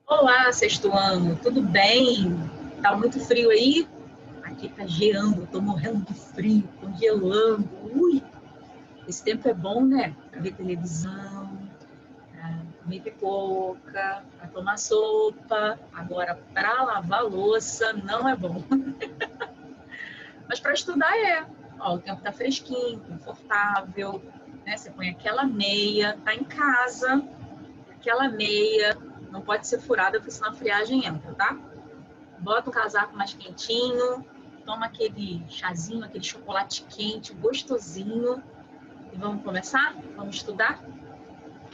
Olá, sexto ano, tudo bem? Tá muito frio aí? Aqui tá geando, tô morrendo de frio, congelando. Ui, esse tempo é bom, né? Pra ver televisão, pra comer pipoca, pra tomar sopa. Agora, pra lavar louça, não é bom. Mas para estudar é. Ó, o tempo tá fresquinho, confortável, né? Você põe aquela meia, tá em casa, aquela meia não pode ser furada, porque senão a friagem entra, tá? Bota um casaco mais quentinho, toma aquele chazinho, aquele chocolate quente, gostosinho. E vamos começar? Vamos estudar?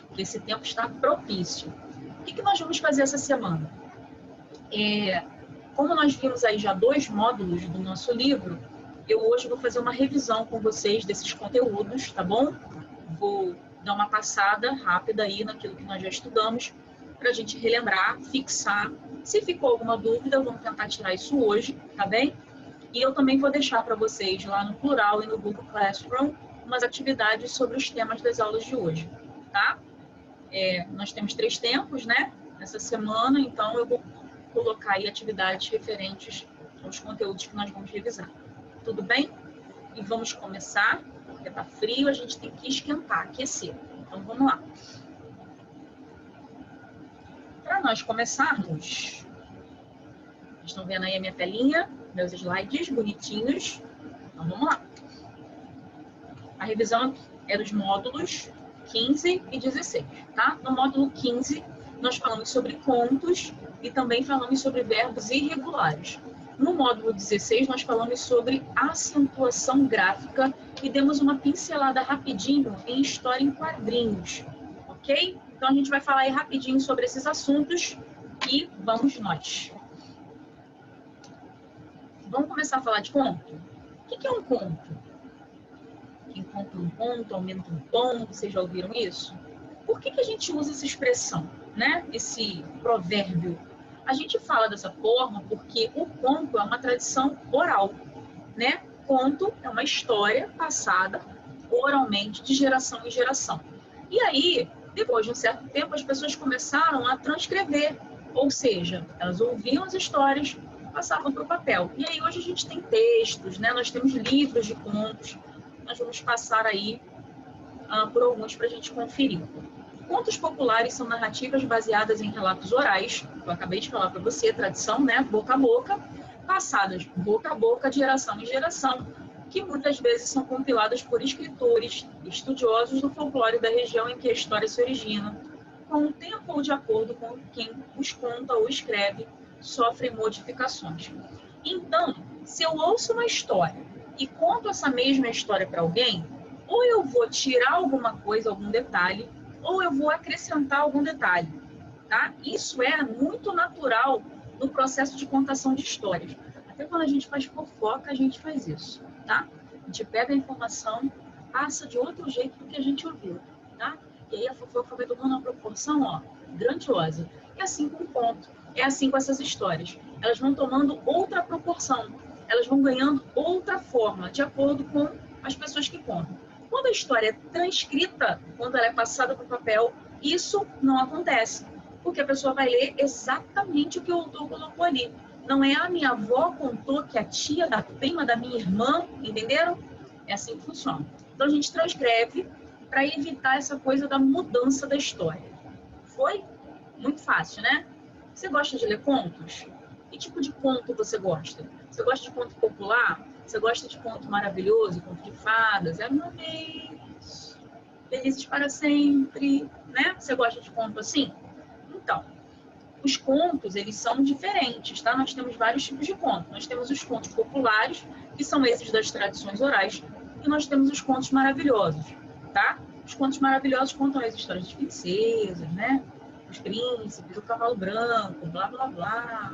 Porque esse tempo está propício. O que nós vamos fazer essa semana? Como nós vimos aí já 2 módulos do nosso livro, eu hoje vou fazer uma revisão com vocês desses conteúdos, tá bom? Vou dar uma passada rápida aí naquilo que nós já estudamos, para a gente relembrar, fixar. Se ficou alguma dúvida, vamos tentar tirar isso hoje, tá bem? E eu também vou deixar para vocês lá no Plural e no Google Classroom umas atividades sobre os temas das aulas de hoje, tá? Nós temos 3 tempos, né? Essa semana, então eu vou colocar aí atividades referentes aos conteúdos que nós vamos revisar. Tudo bem? E vamos começar, porque tá frio, a gente tem que esquentar, aquecer. Então vamos lá. Para nós começarmos, vocês estão vendo aí a minha telinha, meus slides bonitinhos. Então vamos lá. A revisão é dos módulos 15 e 16, tá? No módulo 15, nós falamos sobre contos e também falamos sobre verbos irregulares. No módulo 16, nós falamos sobre acentuação gráfica e demos uma pincelada rapidinho em história em quadrinhos, ok? Então, a gente vai falar aí rapidinho sobre esses assuntos e vamos nós. Vamos começar a falar de conto? O que é um conto? Quem conta um ponto, aumenta um tom, vocês já ouviram isso? Por que a gente usa essa expressão, né? Esse provérbio? A gente fala dessa forma porque o conto é uma tradição oral, né? Conto é uma história passada oralmente de geração em geração. E aí, depois de um certo tempo, as pessoas começaram a transcrever, ou seja, elas ouviam as histórias, passavam para o papel. E aí hoje a gente tem textos, né? Nós temos livros de contos. Nós vamos passar aí por alguns para a gente conferir. Contos populares são narrativas baseadas em relatos orais, que eu acabei de falar para você, tradição, né, boca a boca, passadas boca a boca, de geração em geração, que muitas vezes são compiladas por escritores, estudiosos do folclore da região em que a história se origina. Com o tempo ou de acordo com quem os conta ou escreve, sofrem modificações. Então, se eu ouço uma história e conto essa mesma história para alguém, ou eu vou tirar alguma coisa, algum detalhe, ou eu vou acrescentar algum detalhe, tá? Isso é muito natural no processo de contação de histórias. Até quando a gente faz fofoca, a gente faz isso, tá? A gente pega a informação, passa de outro jeito do que a gente ouviu, tá? E aí a fofoca vai tomando uma proporção, ó, grandiosa. É assim com o conto, é assim com essas histórias. Elas vão tomando outra proporção, elas vão ganhando outra forma, de acordo com as pessoas que contam. Quando a história é transcrita, quando ela é passada para o papel, isso não acontece, porque a pessoa vai ler exatamente o que o autor colocou ali. Não é a minha avó contou que a tia da prima da minha irmã, entenderam? É assim que funciona. Então a gente transcreve para evitar essa coisa da mudança da história. Foi? Muito fácil, né? Você gosta de ler contos? Que tipo de conto você gosta? Você gosta de conto popular? Você gosta de conto maravilhoso, conto de fadas? Era uma vez, felizes para sempre, né? Você gosta de conto assim? Então, os contos, eles são diferentes, tá? Nós temos vários tipos de contos. Nós temos os contos populares, que são esses das tradições orais, e nós temos os contos maravilhosos, tá? Os contos maravilhosos contam as histórias de princesas, né? Os príncipes, o cavalo branco, blá, blá, blá,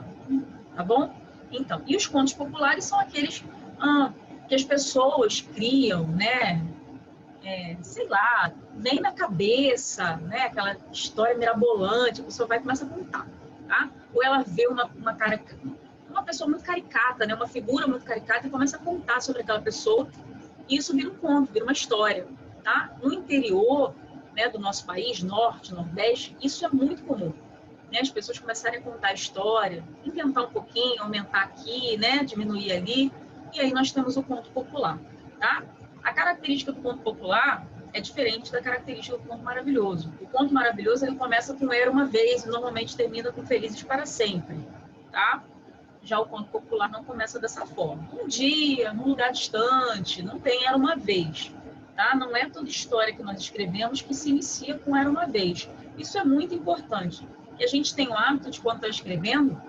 tá bom? Então, e os contos populares são aqueles que as pessoas criam, né? Sei lá, nem na cabeça, né? Aquela história mirabolante, a pessoa vai e começa a contar, tá? Ou ela vê uma pessoa muito caricata, né? Uma figura muito caricata e começa a contar sobre aquela pessoa, e isso vira um conto, vira uma história, tá? No interior, né, do nosso país, norte, nordeste, isso é muito comum. né, as pessoas começarem a contar a história, inventar um pouquinho, aumentar aqui, né, diminuir ali, e aí nós temos o conto popular, tá? A característica do conto popular é diferente da característica do conto maravilhoso. O conto maravilhoso, ele começa com Era uma Vez e normalmente termina com Felizes para Sempre, tá? Já o conto popular não começa dessa forma. Um dia, num lugar distante, não tem Era uma Vez, tá? Não é toda história que nós escrevemos que se inicia com Era uma Vez. Isso é muito importante. E a gente tem o hábito de, quando está escrevendo,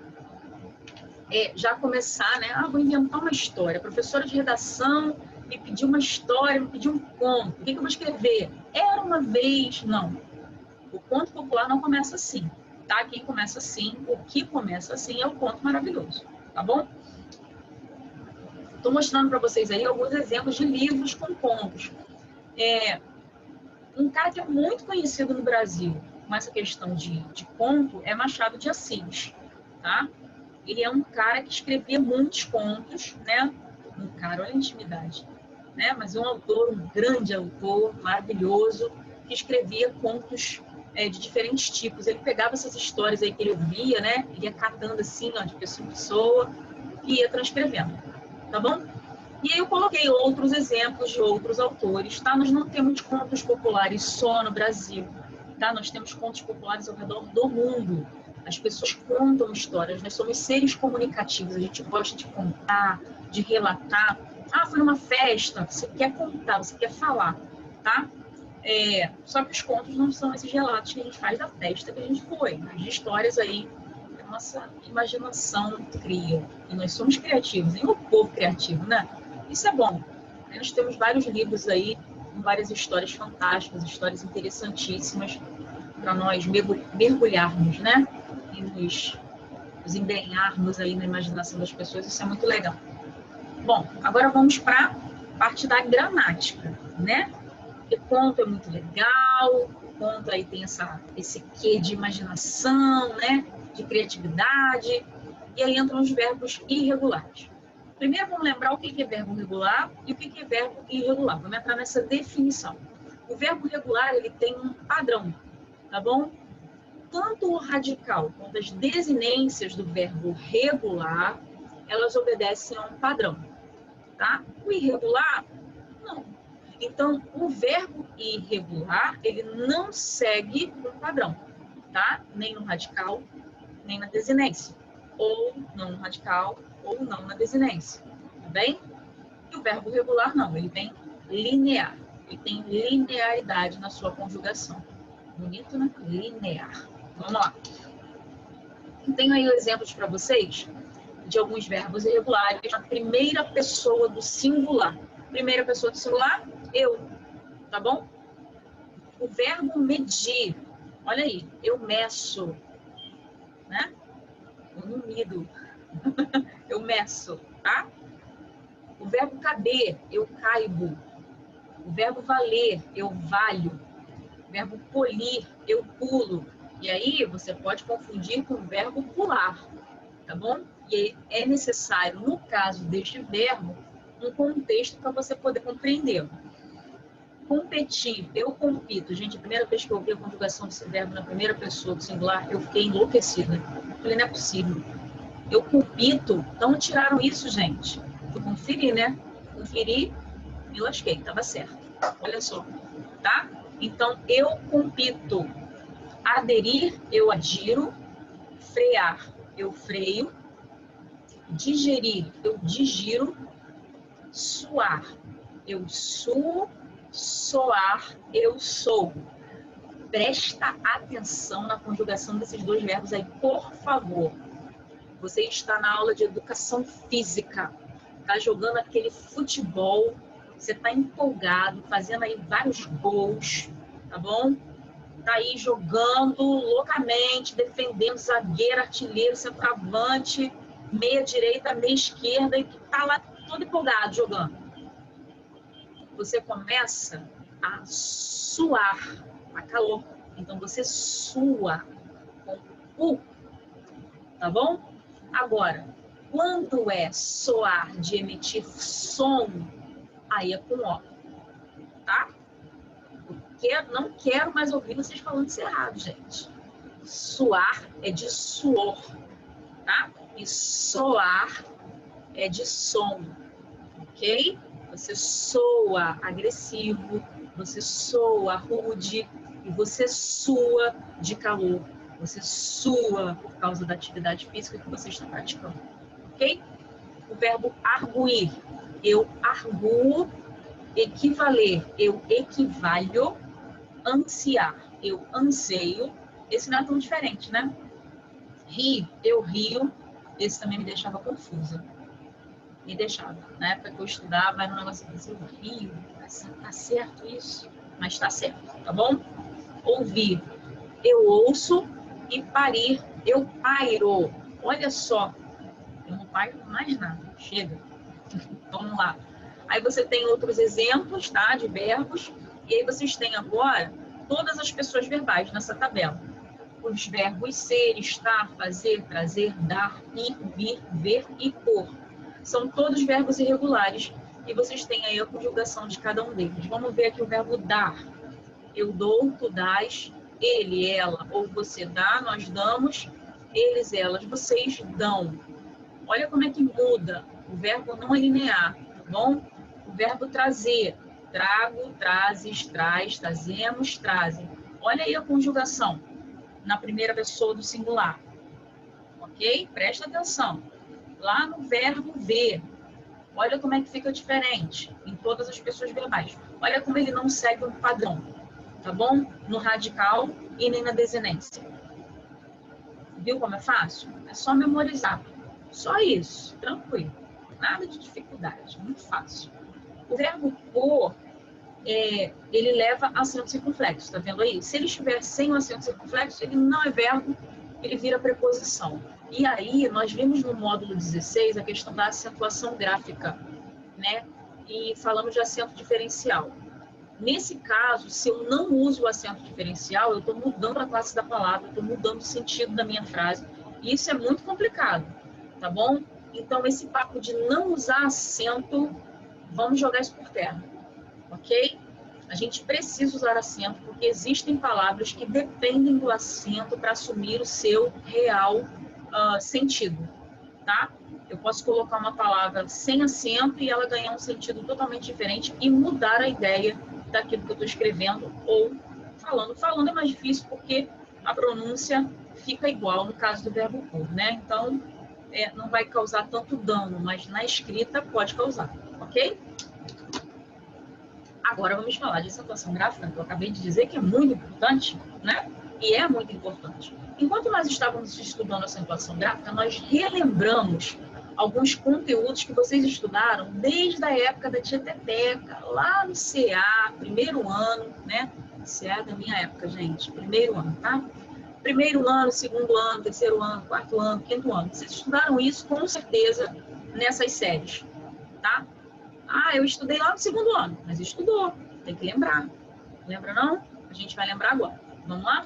já começar, né? Ah, vou inventar uma história. A professora de redação me pediu uma história, me pediu um conto. O que eu vou escrever? Era uma vez. Não. O conto popular não começa assim, tá? Quem começa assim, o que começa assim é o conto maravilhoso, tá bom? Estou mostrando para vocês aí alguns exemplos de livros com contos. Um cara que é muito conhecido no Brasil com essa questão de conto é Machado de Assis, tá? Ele é um cara que escrevia muitos contos, né? Um cara, olha a intimidade, né? Mas um autor, um grande autor, maravilhoso, que escrevia contos de diferentes tipos. Ele pegava essas histórias aí que ele via, né? Ele ia catando assim, ó, de pessoa em pessoa, e ia transcrevendo, tá bom? E aí eu coloquei outros exemplos de outros autores, tá? Nós não temos contos populares só no Brasil, tá? Nós temos contos populares ao redor do mundo. As pessoas contam histórias, nós somos seres comunicativos, a gente gosta de contar, de relatar. Ah, foi numa festa, você quer contar, você quer falar, tá? Só que os contos não são esses relatos que a gente faz da festa que a gente foi, mas de histórias aí que a nossa imaginação cria. E nós somos criativos, e o povo criativo, né? Isso é bom. Nós temos vários livros aí, com várias histórias fantásticas, histórias interessantíssimas, para nós mergulharmos, né? E nos embrenharmos aí na imaginação das pessoas, isso é muito legal. Bom, agora vamos para a parte da gramática, né? Porque conto é muito legal, conto aí tem esse quê de imaginação, né? De criatividade, e aí entram os verbos irregulares. Primeiro vamos lembrar o que é verbo regular e o que é verbo irregular. Vamos entrar nessa definição. O verbo regular, ele tem um padrão, tá bom? Tanto o radical quanto as desinências do verbo regular, elas obedecem a um padrão, tá? O irregular, não. Então, o verbo irregular, ele não segue um padrão, tá? Nem no radical, nem na desinência. Ou não no radical, ou não na desinência, tá bem? E o verbo regular, não. Ele vem linear. Ele tem linearidade na sua conjugação. Bonito, né? Linear. Vamos lá. Tenho aí exemplos para vocês de alguns verbos irregulares na primeira pessoa do singular. Primeira pessoa do singular, eu, tá bom? O verbo medir, olha aí, eu meço, né? Eu não mido, eu meço, tá? O verbo caber, eu caibo. O verbo valer, eu valho. O verbo polir, eu pulo. E aí você pode confundir com o verbo pular, tá bom? E é necessário, no caso deste verbo, um contexto para você poder compreender. Competir, eu compito. Gente, a primeira vez que eu ouvi a conjugação desse verbo na primeira pessoa do singular, eu fiquei enlouquecida. Eu falei, não é possível. Eu compito. Então tiraram isso, gente. Eu conferi, né? Conferi, me lasquei, estava certo. Olha só, tá? Então, eu compito. Aderir, eu adiro. Frear, eu freio. Digerir, eu digiro. Suar, eu suo. Soar, eu sou. Presta atenção na conjugação desses dois verbos aí, por favor. Você está na aula de educação física, está jogando aquele futebol, você está empolgado, fazendo aí vários gols, tá bom? Está aí jogando loucamente, defendendo zagueiro, artilheiro, centroavante, meia direita, meia esquerda, e está lá todo empolgado jogando. Você começa a suar, a calor. Então, você sua com U, tá bom? Agora, quando é soar de emitir som, aí é com O, tá? Porque não quero mais ouvir vocês falando isso errado, gente. Suar é de suor, tá? E soar é de som, ok? Você soa agressivo, você soa rude e você sua de calor. Você sua por causa da atividade física que você está praticando, ok? O verbo arguir, eu arguo, equivaler, eu equivalho, ansiar, eu anseio. Esse não é tão diferente, né? Rir, eu rio, esse também me deixava confusa. Me deixava. Na época que eu estudava, era um negócio assim, eu rio, tá certo isso? Mas tá certo, tá bom? Ouvir, eu ouço, e parir, eu pairo. Olha só, eu não pairo mais nada, chega. Vamos lá. Aí você tem outros exemplos, tá, de verbos, e aí vocês têm agora todas as pessoas verbais nessa tabela. Os verbos ser, estar, fazer, trazer, dar, ir, vir, ver e pôr. São todos verbos irregulares e vocês têm aí a conjugação de cada um deles. Vamos ver aqui o verbo dar. Eu dou, tu dás, ele, ela ou você dá, nós damos, eles, elas, vocês dão. Olha como é que muda. O verbo não é linear, tá bom? O verbo trazer. Trago, trazes, traz, trazemos, trazem. Olha aí a conjugação na primeira pessoa do singular. Ok? Presta atenção. Lá no verbo ver, olha como é que fica diferente em todas as pessoas verbais. Olha como ele não segue um padrão, tá bom? No radical e nem na desinência. Viu como é fácil? É só memorizar. Só isso, tranquilo. Nada de dificuldade, muito fácil. O verbo pôr, ele leva acento circunflexo, tá vendo aí? Se ele estiver sem o acento circunflexo, ele não é verbo, ele vira preposição. E aí, nós vimos no módulo 16 a questão da acentuação gráfica, né? E falamos de acento diferencial. Nesse caso, se eu não uso o acento diferencial, eu estou mudando a classe da palavra, estou mudando o sentido da minha frase. E isso é muito complicado, tá bom? Então, esse papo de não usar acento, vamos jogar isso por terra, ok? A gente precisa usar acento porque existem palavras que dependem do acento para assumir o seu real sentido, tá? Eu posso colocar uma palavra sem acento e ela ganhar um sentido totalmente diferente e mudar a ideia daquilo que eu estou escrevendo ou falando. Falando é mais difícil porque a pronúncia fica igual no caso do verbo pôr, né? Então, não vai causar tanto dano, mas na escrita pode causar, ok? Agora vamos falar de acentuação gráfica, que eu acabei de dizer que é muito importante, né? E é muito importante. Enquanto nós estávamos estudando acentuação gráfica, nós relembramos alguns conteúdos que vocês estudaram desde a época da tieteteca, lá no CA, primeiro ano, né? CA é da minha época, gente, primeiro ano, tá? Primeiro ano, segundo ano, terceiro ano, quarto ano, quinto ano. Vocês estudaram isso com certeza nessas séries, tá? Ah, eu estudei lá no segundo ano, mas estudou, tem que lembrar. Lembra não? A gente vai lembrar agora. Vamos lá?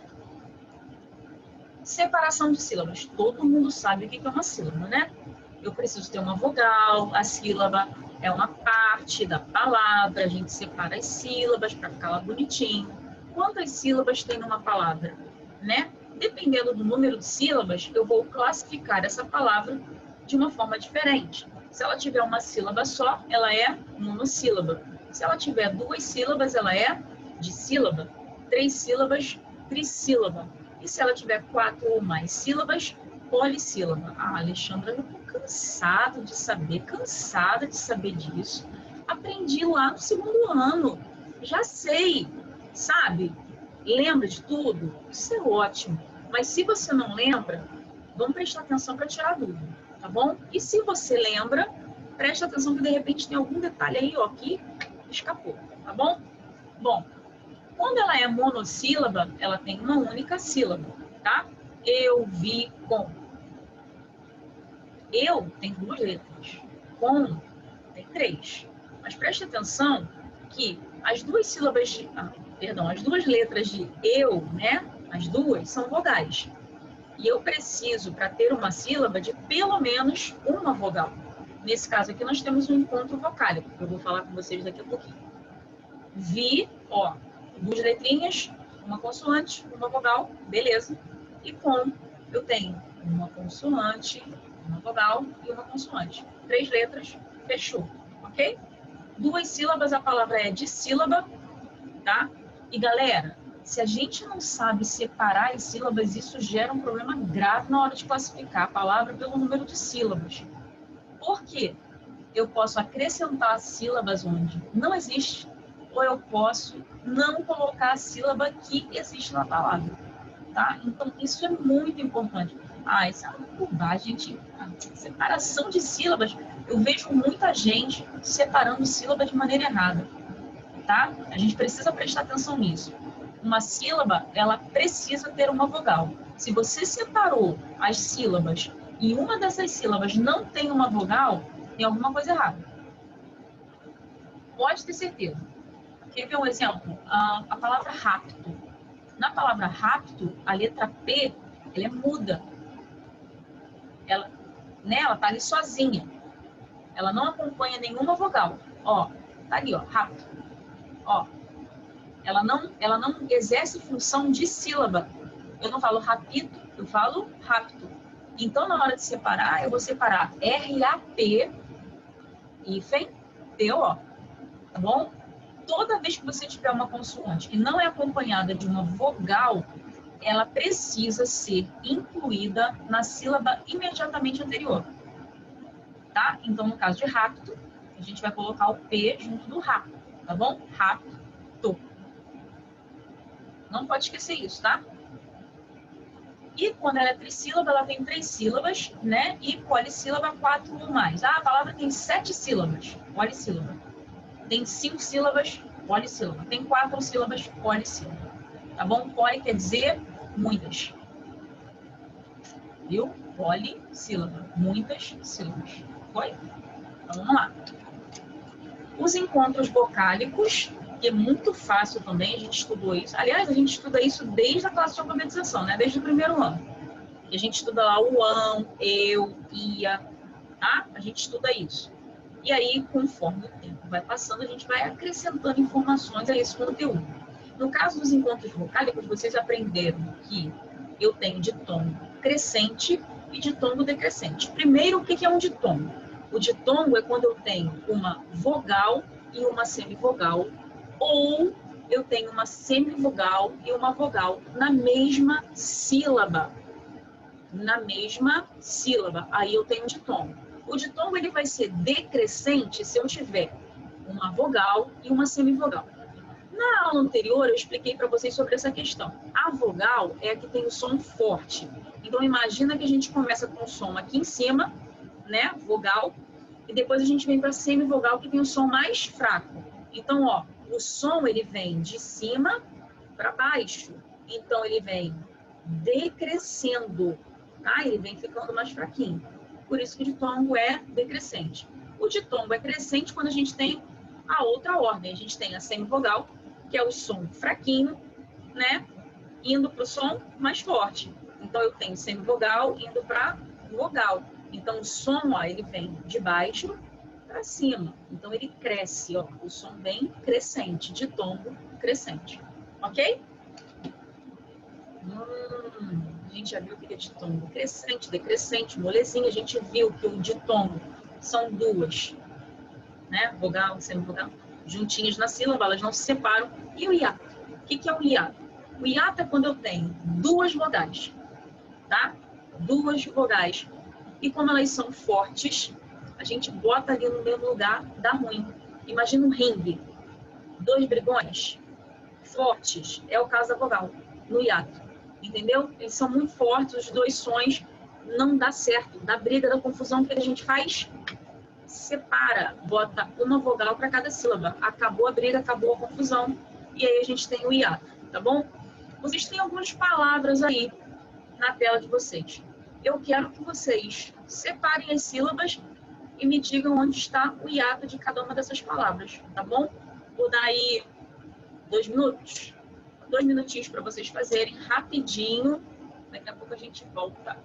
Separação de sílabas. Todo mundo sabe o que é uma sílaba, né? Eu preciso ter uma vogal, a sílaba é uma parte da palavra, a gente separa as sílabas para ficar lá bonitinho. Quantas sílabas tem numa palavra, né? Dependendo do número de sílabas, eu vou classificar essa palavra de uma forma diferente. Se ela tiver uma sílaba só, ela é monossílaba. Se ela tiver duas sílabas, ela é dissílaba. 3 sílabas, trissílaba. E se ela tiver 4 ou mais sílabas, polissílaba. Ah, Alexandra, eu estou cansada de saber disso. Aprendi lá no segundo ano. Já sei, sabe? Lembra de tudo? Isso é ótimo. Mas se você não lembra, vamos prestar atenção para tirar a dúvida, tá bom? E se você lembra, presta atenção que de repente tem algum detalhe aí, ó, que escapou, tá bom? Bom, quando ela é monossílaba, ela tem uma única sílaba, tá? Eu vi com. Eu tem 2 letras. Com tem 3. Mas preste atenção que as 2 sílabas de... as 2 letras de eu, né? As 2 são vogais. E eu preciso, para ter uma sílaba, de pelo menos uma vogal. Nesse caso aqui, nós temos um encontro vocálico, que eu vou falar com vocês daqui a pouquinho. Vi, ó, 2 letrinhas, uma consoante, uma vogal, beleza. E com, eu tenho uma consoante, uma vogal e uma consoante. 3 letras, fechou, ok? 2 sílabas, a palavra é dissílaba, tá? E galera, se a gente não sabe separar as sílabas, isso gera um problema grave na hora de classificar a palavra pelo número de sílabas. Por quê? Eu posso acrescentar sílabas onde não existe, ou eu posso não colocar a sílaba que existe na palavra, tá? Então, isso é muito importante. Ah, isso é uma bobagem, gente. Separação de sílabas. Eu vejo muita gente separando sílabas de maneira errada, tá? A gente precisa prestar atenção nisso. Uma sílaba, ela precisa ter uma vogal. Se você separou as sílabas e uma dessas sílabas não tem uma vogal, tem alguma coisa errada. Pode ter certeza. Quer ver um exemplo? A palavra rapto. Na palavra rapto, a letra P, ela é muda. Ela, né, ela tá ali sozinha. Ela não acompanha nenhuma vogal. Ó, tá ali, ó, rapto. Ó, ela não exerce função de sílaba. Eu não falo rapito, eu falo rapto. Então, na hora de separar, eu vou separar R-A-P, hífen, T-O, tá bom? Toda vez que você tiver uma consoante que não é acompanhada de uma vogal, ela precisa ser incluída na sílaba imediatamente anterior, tá? Então, no caso de rapto, a gente vai colocar o P junto do rapto, tá bom? Rapto. Não pode esquecer isso, tá? E quando ela é trissílaba, ela tem 3 sílabas, né? E polissílaba, 4 ou mais. Ah, a palavra tem 7 sílabas, polissílaba. Tem 5 sílabas, polissílaba. Tem 4 sílabas, polissílaba. Tá bom? Poli quer dizer muitas. Viu? Polissílaba. Muitas sílabas. Foi? Então, vamos lá. Os encontros vocálicos, que é muito fácil também, a gente estudou isso. Aliás, a gente estuda isso desde a classe de alfabetização, né? Desde o primeiro ano. E a gente estuda lá o ão, eu, ia, tá? A gente estuda isso. E aí, conforme o tempo vai passando, a gente vai acrescentando informações a esse conteúdo. No caso dos encontros vocálicos, vocês aprenderam que eu tenho ditongo crescente e ditongo decrescente. Primeiro, o que é um ditongo? O ditongo é quando eu tenho uma vogal e uma semivogal, ou eu tenho uma semivogal e uma vogal na mesma sílaba. Na mesma sílaba, aí eu tenho um ditongo. O ditongo ele vai ser decrescente se eu tiver uma vogal e uma semivogal. Na aula anterior, eu expliquei para vocês sobre essa questão. A vogal é a que tem o som forte. Então, imagina que a gente começa com o som aqui em cima, né, vogal, e depois a gente vem para a semivogal, que tem o som mais fraco. Então, ó, o som ele vem de cima para baixo. Então, ele vem decrescendo, tá? Ele vem ficando mais fraquinho. Por isso que o ditongo é decrescente. O ditongo é crescente quando a gente tem a outra ordem. A gente tem a semivogal, que é o som fraquinho, né? Indo para o som mais forte. Então, eu tenho semivogal indo para vogal. Então, o som, ó, ele vem de baixo para cima. Então, ele cresce, ó. O som vem crescente, ditongo crescente. Ok? A gente já viu que é ditongo crescente, decrescente, molezinha. A gente viu que o ditongo são duas, né? Vogal, semivogal, juntinhas na sílaba, elas não se separam. E o hiato? O que é o hiato? O hiato é quando eu tenho duas vogais, tá? Duas vogais. E como elas são fortes, a gente bota ali no mesmo lugar, dá ruim. Imagina um ringue. 2 brigões fortes, é o caso da vogal, no hiato. Entendeu? Eles são muito fortes, os 2 sons não dá certo. Da briga, da confusão que a gente faz, separa, bota uma vogal para cada sílaba. Acabou a briga, acabou a confusão. E aí a gente tem o hiato, tá bom? Vocês têm algumas palavras aí na tela de vocês. Eu quero que vocês separem as sílabas e me digam onde está o hiato de cada uma dessas palavras, tá bom? Vou dar aí 2 minutos. 2 minutinhos para vocês fazerem rapidinho. Daqui a pouco a gente volta.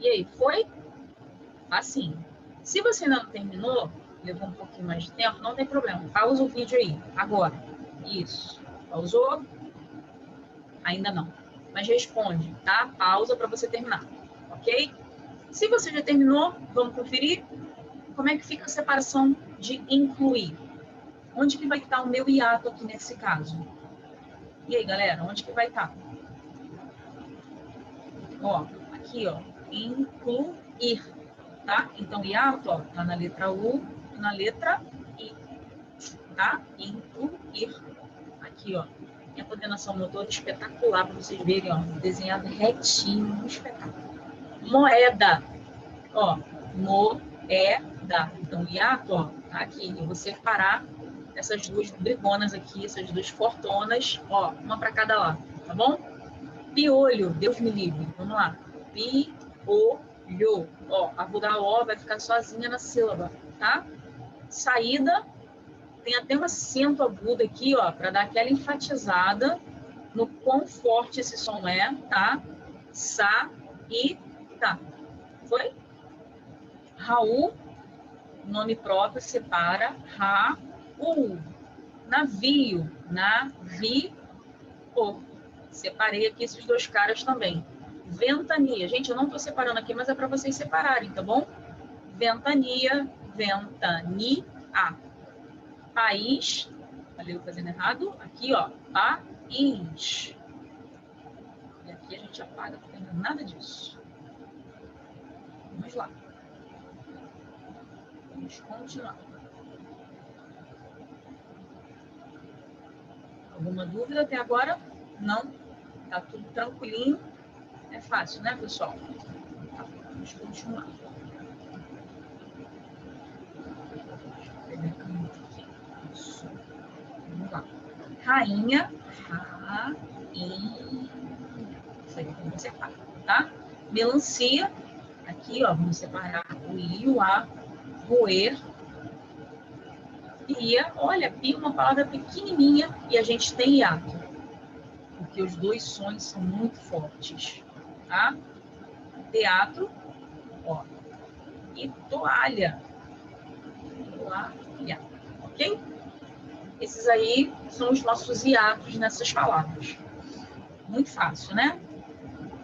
E aí, foi? Facinho. Se você ainda não terminou, levou um pouquinho mais de tempo, não tem problema. Pausa o vídeo aí, agora. Isso. Pausou? Ainda não. Mas responde, tá? Pausa para você terminar, ok? Se você já terminou, vamos conferir como é que fica a separação de incluir. Onde que vai estar o meu hiato aqui nesse caso? E aí, galera, onde que vai estar? Ó, aqui, ó, incluir, tá? Então, hiato, ó, tá na letra U e na letra I, tá? Incluir. Aqui, ó, minha coordenação motora espetacular para vocês verem, ó, desenhado retinho, um espetáculo. Moeda, ó, moeda. Então, hiato, ó, tá aqui. Eu vou separar essas duas brigonas aqui, essas duas fortonas, ó, uma para cada lado, tá bom? Piolho, Deus me livre. Vamos lá. Piolho. Ó, a vogal O vai ficar sozinha na sílaba, tá? Saída, tem até um acento agudo aqui, ó, para dar aquela enfatizada no quão forte esse som é, tá? Sa e tá. Foi? Raul, nome próprio, separa. Raul. Navio, navio. Separei aqui esses dois caras também. Ventania. Gente, eu não estou separando aqui, mas é para vocês separarem, tá bom? Ventania, ventania. País. Valeu, fazendo errado. Aqui, ó. País. E aqui a gente apaga, não tem nada disso. Vamos lá. Vamos continuar. Alguma dúvida até agora? Não? Tá tudo tranquilinho? É fácil, né, pessoal? Tá, vamos continuar. Deixa eu pegar a caneta aqui. Isso. Vamos lá. Rainha. Rainha. Isso aí, vamos separar, tá? Melancia. Aqui, ó, vamos separar o I e o A. Roer. Pia. Olha, pia é uma palavra pequenininha e a gente tem hiato. Porque os dois sons são muito fortes, tá? Teatro, ó, e toalha. Toalha, ok? Esses aí são os nossos hiatos nessas palavras. Muito fácil, né?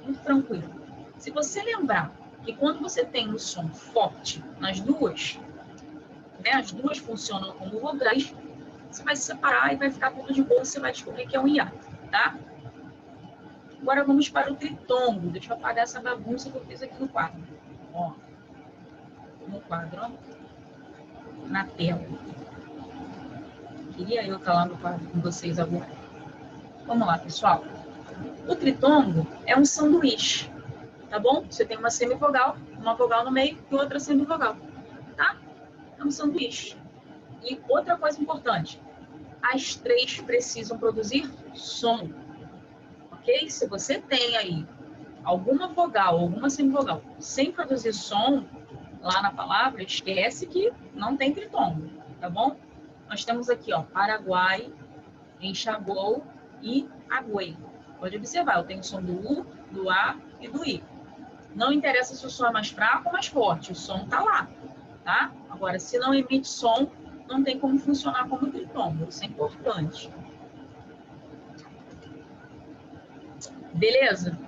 Muito tranquilo. Se você lembrar que quando você tem um som forte nas duas, né, as duas funcionam como vogais, você vai se separar e vai ficar tudo de boa, você vai descobrir que é um hiato, tá? Agora vamos para o tritongo. Deixa eu apagar essa bagunça que eu fiz aqui no quadro. Ó, no quadro, ó, na tela. Queria eu estar lá no quadro com vocês agora. Vamos lá, pessoal. O tritongo é um sanduíche, tá bom? Você tem uma semivogal, uma vogal no meio e outra semivogal, tá? É um sanduíche. E outra coisa importante, as três precisam produzir som. Ok? Se você tem aí alguma vogal, alguma semivogal, sem produzir som lá na palavra, esquece que não tem tritongo, tá bom? Nós temos aqui, ó, Paraguai, enxagou e aguei. Pode observar, eu tenho o som do U, do A e do I. Não interessa se o som é mais fraco ou mais forte, o som tá lá, tá? Agora, se não emite som, não tem como funcionar como tritongo, isso é importante. Beleza?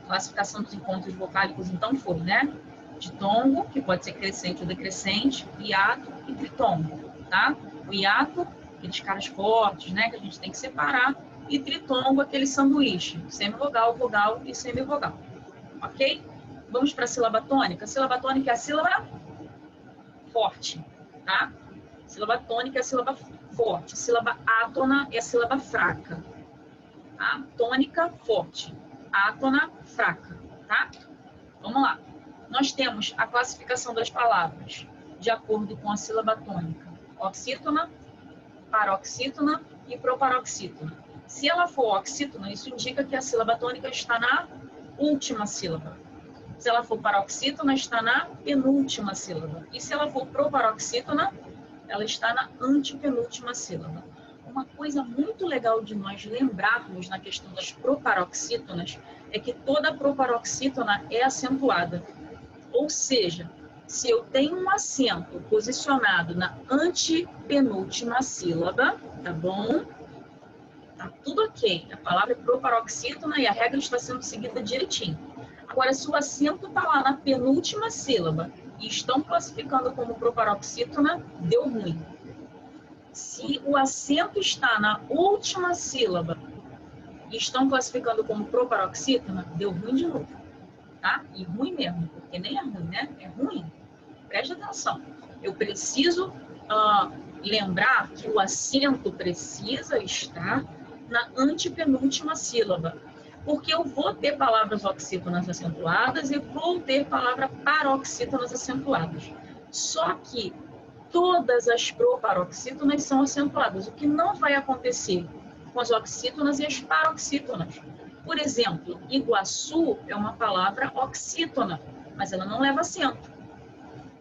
Classificação dos encontros vocálicos, então, foi, né? Ditongo, que pode ser crescente ou decrescente, hiato e tritongo, tá? O hiato, aqueles caras fortes, né? Que a gente tem que separar. E tritongo, aquele sanduíche, semivogal, vogal e semivogal. Ok? Vamos para a sílaba tônica. A sílaba tônica é a sílaba forte, tá? Sílaba tônica é a sílaba forte. Sílaba átona é a sílaba fraca. A tônica, forte. Átona, fraca, tá? Vamos lá. Nós temos a classificação das palavras de acordo com a sílaba tônica. Oxítona, paroxítona e proparoxítona. Se ela for oxítona, isso indica que a sílaba tônica está na última sílaba. Se ela for paroxítona, está na penúltima sílaba. E se ela for proparoxítona, ela está na antepenúltima sílaba. uma coisa muito legal de nós lembrarmos na questão das proparoxítonas é que toda proparoxítona é acentuada. Ou seja, se eu tenho um acento posicionado na antepenúltima sílaba, tá bom? Tá tudo ok. A palavra é proparoxítona e a regra está sendo seguida direitinho. Agora, se o acento está lá na penúltima sílaba e estão classificando como proparoxítona, deu ruim. Se o acento está na última sílaba e estão classificando como proparoxítona, deu ruim de novo. Tá? E ruim mesmo, porque nem é ruim, né? É ruim. Preste atenção. Eu preciso lembrar que o acento precisa estar na antepenúltima sílaba, porque eu vou ter palavras oxítonas acentuadas e vou ter palavras paroxítonas acentuadas. Só que todas as proparoxítonas são acentuadas, o que não vai acontecer com as oxítonas e as paroxítonas. Por exemplo, Iguaçu é uma palavra oxítona, mas ela não leva acento.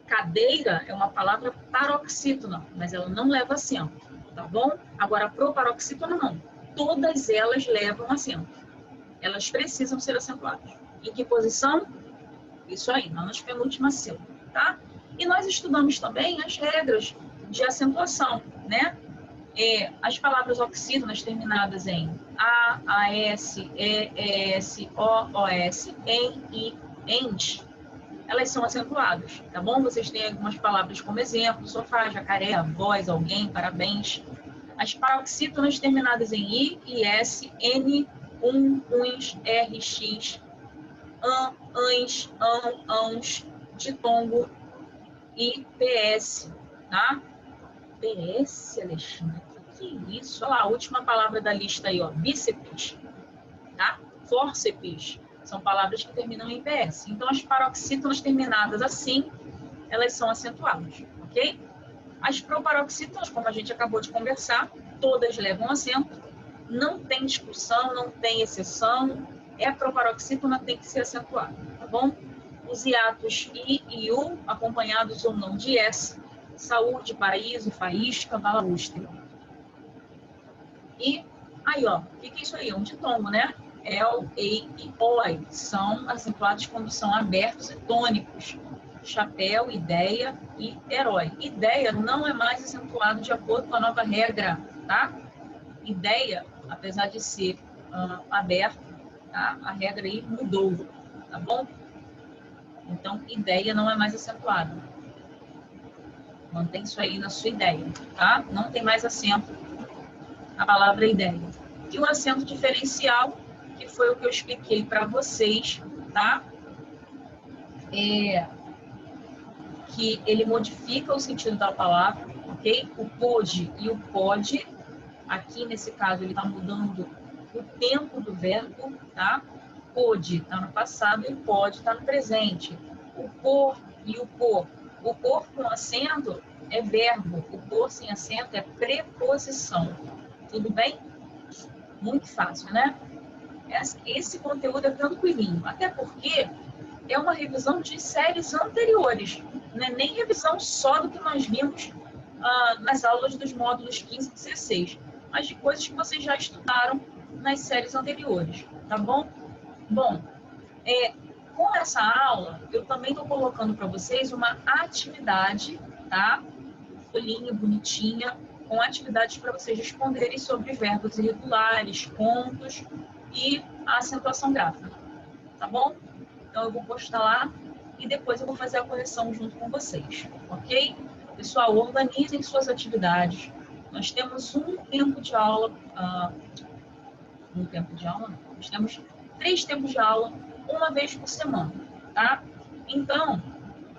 Cadeira é uma palavra paroxítona, mas ela não leva acento, tá bom? Agora, proparoxítona não. Todas elas levam acento. Elas precisam ser acentuadas. Em que posição? Isso aí, na penúltima sílaba, tá? E nós estudamos também as regras de acentuação, né? As palavras oxítonas terminadas em A, AS, ES, OOS, EN, I, ENT, elas são acentuadas, tá bom? Vocês têm algumas palavras como exemplo: sofá, jacaré, voz, alguém, parabéns. As paroxítonas terminadas em I, IS, N, uns, RX, ans, ãos, ditongo e PS, tá? PS, Alexandre, que é isso? Olha lá, a última palavra da lista aí, ó, bíceps, tá? Fórceps, são palavras que terminam em PS. Então, as paroxítonas terminadas assim, elas são acentuadas, ok? As proparoxítonas, como a gente acabou de conversar, todas levam acento, não tem discussão, não tem exceção, proparoxítona tem que ser acentuada, tá bom? Os hiatos I e U, acompanhados ou não de S, saúde, paraíso, faísca, balaústre. E aí, ó, o que é isso aí? É um ditongo, né? El, ei e oi são acentuados quando são abertos e tônicos. Chapéu, ideia e herói. Ideia não é mais acentuado de acordo com a nova regra, tá? Ideia, apesar de ser aberto, tá? A regra aí mudou, tá bom? Então, ideia não é mais acentuado. Mantém isso aí na sua ideia, tá? Não tem mais acento a palavra ideia. E o acento diferencial, que foi o que eu expliquei para vocês, tá? Que ele modifica o sentido da palavra, ok? O pôde e o pode, aqui nesse caso ele está mudando o tempo do verbo, tá? Pôde está no passado e o pode está no presente. O por e o por. O por com acento é verbo, o por sem acento é preposição. Tudo bem? Muito fácil, né? Esse conteúdo é tranquilinho, até porque é uma revisão de séries anteriores, não é nem revisão só do que nós vimos nas aulas dos módulos 15 e 16, mas de coisas que vocês já estudaram nas séries anteriores, tá bom? Bom, com essa aula, eu também estou colocando para vocês uma atividade, tá? Folhinha bonitinha, com atividades para vocês responderem sobre verbos irregulares, pontos e a acentuação gráfica, tá bom? Então, eu vou postar lá e depois eu vou fazer a correção junto com vocês, ok? Pessoal, organizem suas atividades. Nós temos um tempo de aula, nós temos 3 tempos de aula, uma vez por semana, tá? Então,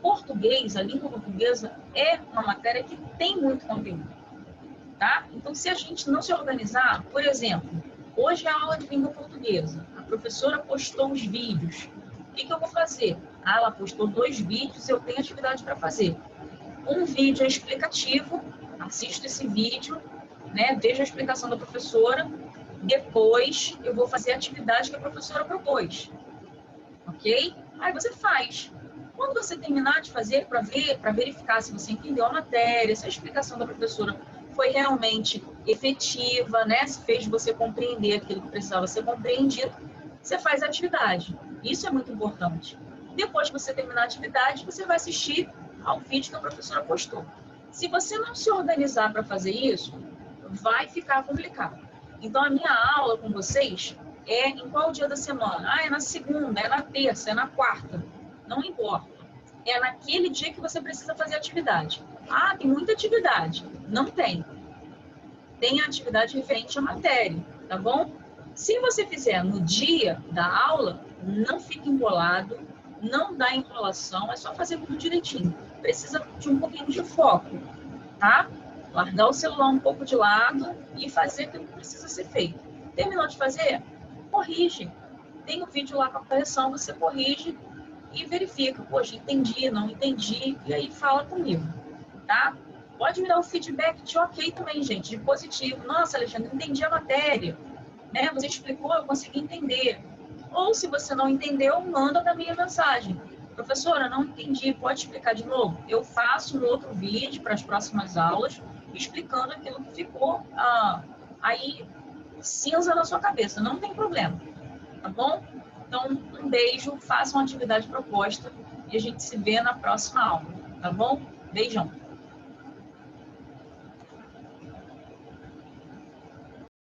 português, a língua portuguesa é uma matéria que tem muito conteúdo, tá? Então, se a gente não se organizar, por exemplo, hoje é a aula de língua portuguesa, a professora postou os vídeos, o que eu vou fazer? Ela postou 2 vídeos, eu tenho atividade para fazer. Um vídeo é explicativo, assisto esse vídeo, né? Vejo a explicação da professora, depois eu vou fazer a atividade que a professora propôs, ok? Aí você faz. Quando você terminar de fazer, para verificar se você entendeu a matéria, se a explicação da professora foi realmente efetiva, né? Se fez você compreender aquilo que precisava ser compreendido, você faz a atividade. Isso é muito importante. Depois que você terminar a atividade, você vai assistir ao vídeo que a professora postou. Se você não se organizar para fazer isso, vai ficar complicado. Então, a minha aula com vocês é em qual dia da semana? Ah, é na segunda, é na terça, é na quarta. Não importa. É naquele dia que você precisa fazer atividade. Ah, tem muita atividade. Não tem. Tem a atividade referente à matéria, tá bom? Se você fizer no dia da aula, não fica embolado, não dá enrolação, é só fazer tudo direitinho. Precisa de um pouquinho de foco, tá? Largar o celular um pouco de lado e fazer aquilo que precisa ser feito. Terminou de fazer? Corrige. Tem o vídeo lá com a correção, você corrige e verifica. Poxa, entendi, não entendi, e aí fala comigo, tá? Pode me dar um feedback de ok também, gente, de positivo. Nossa, Alexandre, entendi a matéria, né? Você explicou, eu consegui entender. Ou se você não entendeu, manda para minha mensagem. Professora, não entendi, pode explicar de novo? Eu faço um outro vídeo para as próximas aulas, explicando aquilo que ficou aí cinza na sua cabeça. Não tem problema, tá bom? Então, um beijo, faça uma atividade proposta e a gente se vê na próxima aula, tá bom? Beijão!